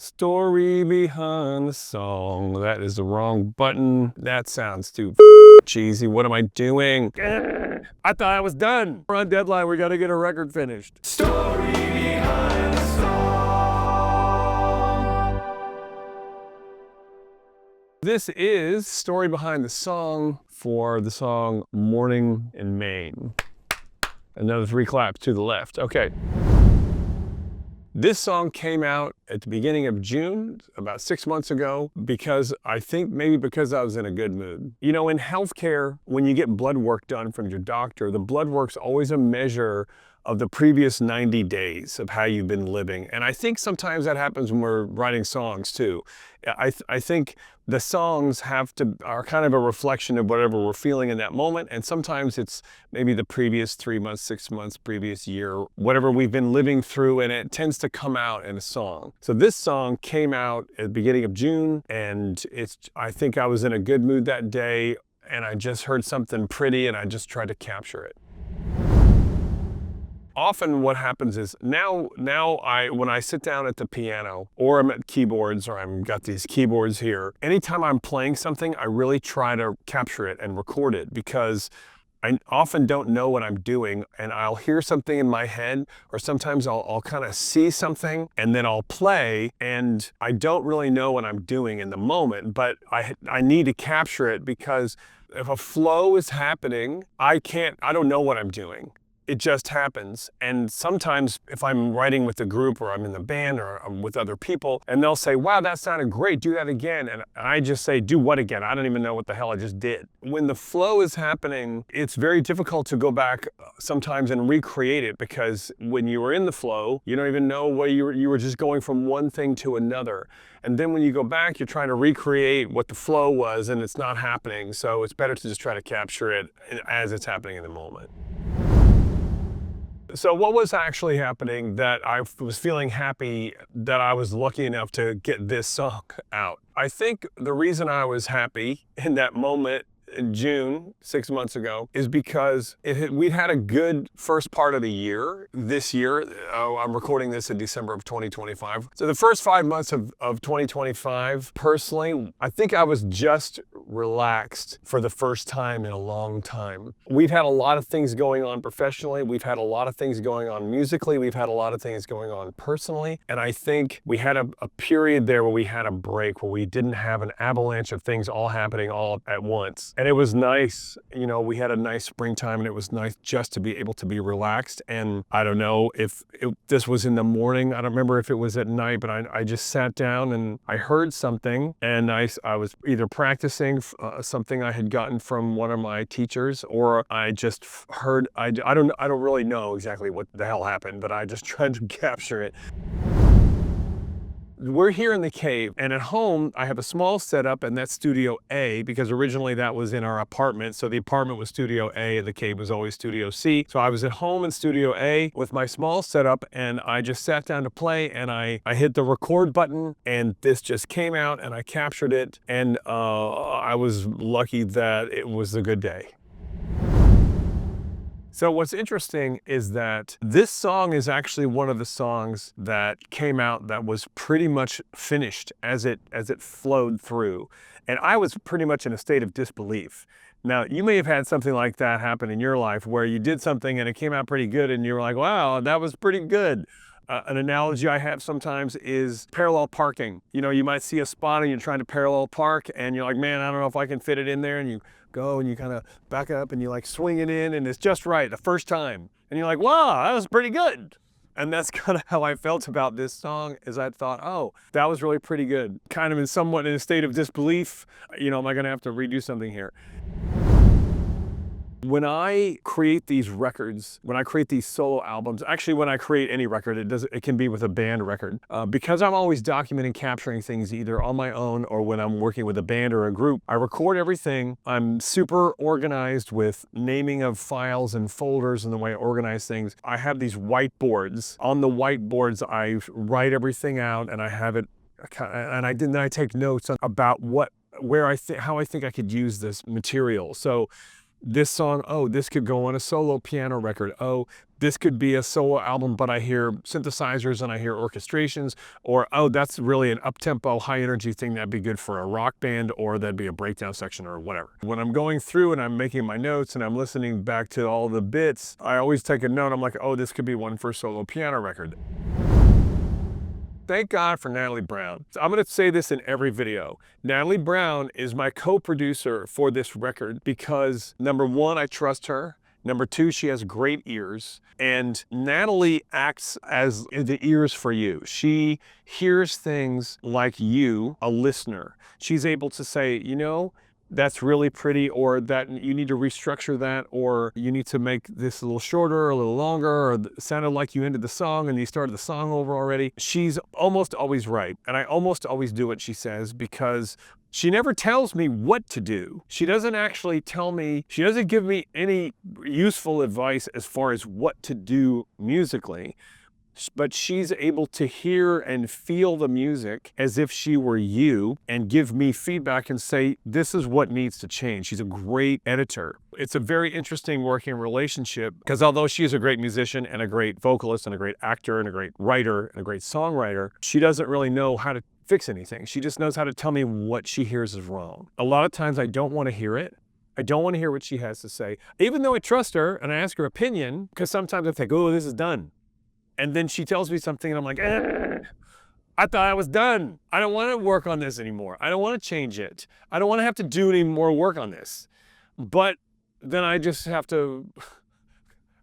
Story behind the song. That is the wrong button. That sounds too cheesy. What am I doing? I thought I was done. We're on deadline. We got to get a record finished. Story behind the song. This is Story Behind the Song for the song Morning in Maine. Another 3 claps to the left. Okay. This song came out at the beginning of June, about 6 months ago, because I think maybe because I was in a good mood. You know, in healthcare, when you get blood work done from your doctor, the blood work's always a measure of the previous 90 days of how you've been living. And I think sometimes that happens when we're writing songs too. I think the songs are kind of a reflection of whatever we're feeling in that moment. And sometimes it's maybe the previous 3 months, 6 months, previous year, whatever we've been living through, and it tends to come out in a song. So this song came out at the beginning of June, and I think I was in a good mood that day, and I just heard something pretty and I just tried to capture it. Often what happens is now when I sit down at the piano or I'm at keyboards or I've got these keyboards here, anytime I'm playing something, I really try to capture it and record it because I often don't know what I'm doing, and I'll hear something in my head, or sometimes I'll kind of see something and then I'll play and I don't really know what I'm doing in the moment, but I need to capture it because if a flow is happening, I don't know what I'm doing. It just happens. And sometimes if I'm writing with a group or I'm in the band or I'm with other people and they'll say, wow, that sounded great, do that again. And I just say, do what again? I don't even know what the hell I just did. When the flow is happening, it's very difficult to go back sometimes and recreate it because when you were in the flow, you don't even know where you were just going from one thing to another. And then when you go back, you're trying to recreate what the flow was and it's not happening. So it's better to just try to capture it as it's happening in the moment. So what was actually happening that I was feeling happy that I was lucky enough to get this song out? I think the reason I was happy in that moment in June, 6 months ago, is because we'd had a good first part of the year. This year, I'm recording this in December of 2025. So the first 5 months of 2025, personally, I think I was just relaxed for the first time in a long time. We've had a lot of things going on professionally. We've had a lot of things going on musically. We've had a lot of things going on personally. And I think we had a period there where we had a break, where we didn't have an avalanche of things all happening all at once. And it was nice, you know, we had a nice springtime and it was nice just to be able to be relaxed. And I don't know if this was in the morning, I don't remember if it was at night, but I just sat down and I heard something and I was either practicing something I had gotten from one of my teachers, or I just heard, I don't really know exactly what the hell happened, but I just tried to capture it. We're here in the cave, and at home I have a small setup, and that's Studio A, because originally that was in our apartment. So the apartment was Studio A and the cave was always Studio C. So I was at home in Studio A with my small setup, and I just sat down to play, and I hit the record button, and this just came out, and I captured it, and I was lucky that it was a good day. So what's interesting is that this song is actually one of the songs that came out that was pretty much finished as it flowed through. And I was pretty much in a state of disbelief. Now, you may have had something like that happen in your life where you did something and it came out pretty good and you were like, wow, that was pretty good. An analogy I have sometimes is parallel parking. You know, you might see a spot and you're trying to parallel park and you're like, man, I don't know if I can fit it in there, and you go and you kind of back up and you like swing it in and it's just right the first time. And you're like, wow, that was pretty good. And that's kind of how I felt about this song, is I thought, oh, that was really pretty good. Kind of somewhat in a state of disbelief. You know, am I gonna have to redo something here? When I create these records, when I create these solo albums, actually when I create any record, it can be with a band record. Because I'm always documenting, capturing things either on my own or when I'm working with a band or a group, I record everything. I'm super organized with naming of files and folders and the way I organize things. I have these whiteboards. On the whiteboards, I write everything out and I have it, and then I take notes about how I think I could use this material. So this song, oh, this could go on a solo piano record. Oh, this could be a solo album, but I hear synthesizers and I hear orchestrations. Or, oh, that's really an up-tempo, high-energy thing that'd be good for a rock band, or that'd be a breakdown section or whatever. When I'm going through and I'm making my notes and I'm listening back to all the bits, I always take a note. I'm like, oh, this could be one for a solo piano record. Thank God for Natalie Brown. I'm going to say this in every video. Natalie Brown is my co-producer for this record because, number one, I trust her. Number two, she has great ears. And Natalie acts as the ears for you. She hears things like you, a listener. She's able to say, you know, that's really pretty, or that you need to restructure that, or you need to make this a little shorter or a little longer, or it sounded like you ended the song and you started the song over already. She's almost always right. And I almost always do what she says because she never tells me what to do. She doesn't actually tell me, she doesn't give me any useful advice as far as what to do musically. But she's able to hear and feel the music as if she were you and give me feedback and say, this is what needs to change. She's a great editor. It's a very interesting working relationship because although she is a great musician and a great vocalist and a great actor and a great writer and a great songwriter, she doesn't really know how to fix anything. She just knows how to tell me what she hears is wrong. A lot of times I don't want to hear it. I don't want to hear what she has to say, even though I trust her and I ask her opinion, because sometimes I think, oh, this is done. And then she tells me something and I'm like, I thought I was done. I don't want to work on this anymore. I don't want to change it. I don't want to have to do any more work on this. But then I just have to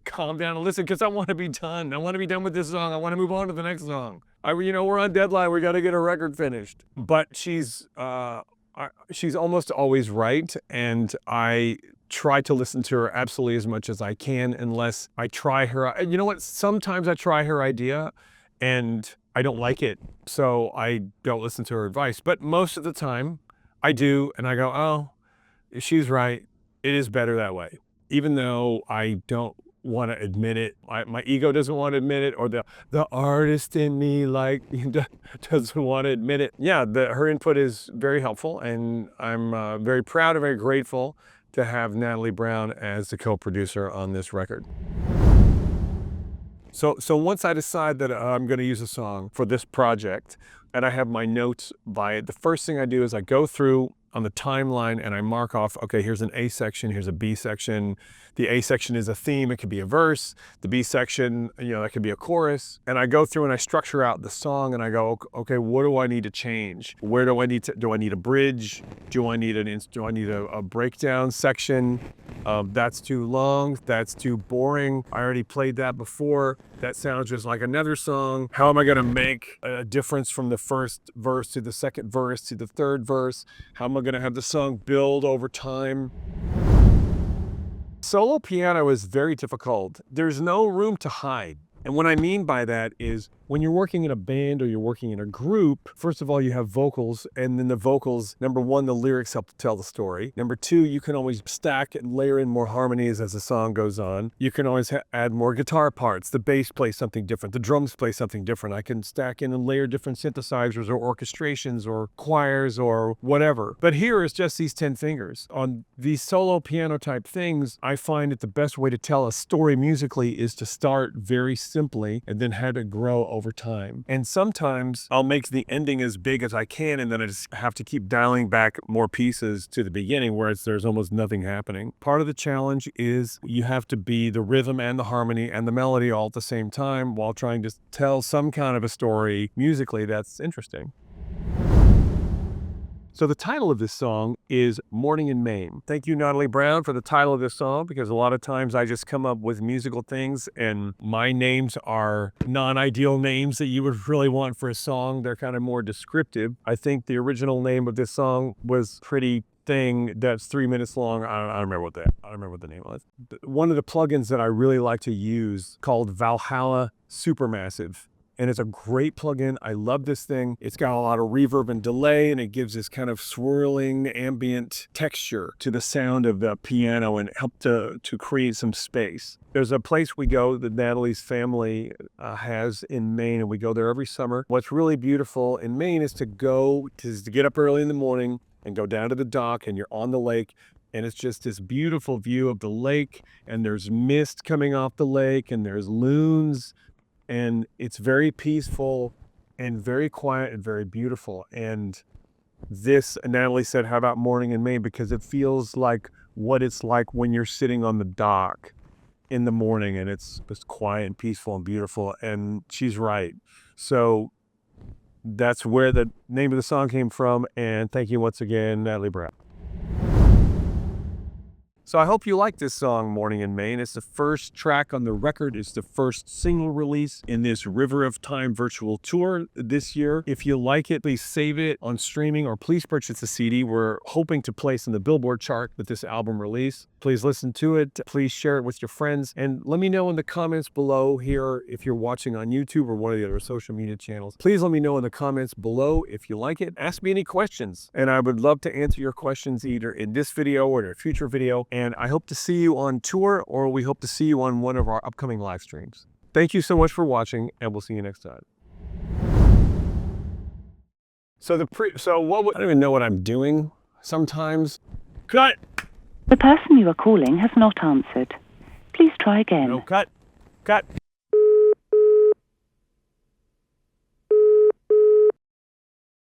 calm down and listen because I want to be done. I want to be done with this song. I want to move on to the next song. We're on deadline. We got to get a record finished. But she's almost always right. And I try to listen to her absolutely as much as I can unless I try her. You know what? Sometimes I try her idea and I don't like it. So I don't listen to her advice. But most of the time I do. And I go, oh, she's right. It is better that way. Even though I don't want to admit it. My ego doesn't want to admit it, or the artist in me doesn't want to admit it. Yeah, her input is very helpful. And I'm very proud and very grateful to have Natalie Brown as the co-producer on this record. So once I decide that I'm going to use a song for this project and I have my notes by it, the first thing I do is I go through on the timeline and I mark off, okay, here's an A section, here's a B section. The A section is a theme, it could be a verse. The B section, that could be a chorus. And I go through and I structure out the song and I go, okay, what do I need to change? Where do I need a bridge? Do I need a breakdown section? That's too long, that's too boring. I already played that before. That sounds just like another song. How am I gonna make a difference from the first verse to the second verse to the third verse? How am I gonna have the song build over time? Solo piano is very difficult. There's no room to hide. And what I mean by that is when you're working in a band or you're working in a group, first of all, you have vocals, and then the vocals, number one, the lyrics help to tell the story. Number two, you can always stack and layer in more harmonies as the song goes on. You can always add more guitar parts. The bass plays something different. The drums play something different. I can stack in and layer different synthesizers or orchestrations or choirs or whatever. But here is just these 10 fingers. On these solo piano type things, I find that the best way to tell a story musically is to start very simply and then have it grow over time. And sometimes I'll make the ending as big as I can and then I just have to keep dialing back more pieces to the beginning where there's almost nothing happening. Part of the challenge is you have to be the rhythm and the harmony and the melody all at the same time while trying to tell some kind of a story musically that's interesting. So the title of this song is Morning in Maine. Thank you, Natalie Brown, for the title of this song, because a lot of times I just come up with musical things and my names are non-ideal names that you would really want for a song. They're kind of more descriptive. I think the original name of this song was Pretty Thing that's 3 minutes long. I don't remember what the name was. One of the plugins that I really like to use called Valhalla Supermassive. And it's a great plugin. I love this thing. It's got a lot of reverb and delay, and it gives this kind of swirling ambient texture to the sound of the piano and help to create some space. There's a place we go that Natalie's family has in Maine, and we go there every summer. What's really beautiful in Maine is to get up early in the morning and go down to the dock, and you're on the lake. And it's just this beautiful view of the lake, and there's mist coming off the lake, and there's loons, and it's very peaceful and very quiet and very beautiful. And this, Natalie said, how about morning in Maine? Because it feels like what it's like when you're sitting on the dock in the morning, and it's just quiet and peaceful and beautiful. And she's right. So that's where the name of the song came from. And thank you once again, Natalie Brown. So I hope you like this song, Morning in Maine. It's the first track on the record. It's the first single release in this River of Time virtual tour this year. If you like it, please save it on streaming or please purchase the CD. We're hoping to place in the Billboard chart with this album release. Please listen to it. Please share it with your friends. And let me know in the comments below here if you're watching on YouTube or one of the other social media channels. Please let me know in the comments below if you like it. Ask me any questions, and I would love to answer your questions either in this video or in a future video. And I hope to see you on tour, or we hope to see you on one of our upcoming live streams. Thank you so much for watching, and we'll see you next time. So I don't even know what I'm doing sometimes. Cut! The person you are calling has not answered. Please try again. No, cut.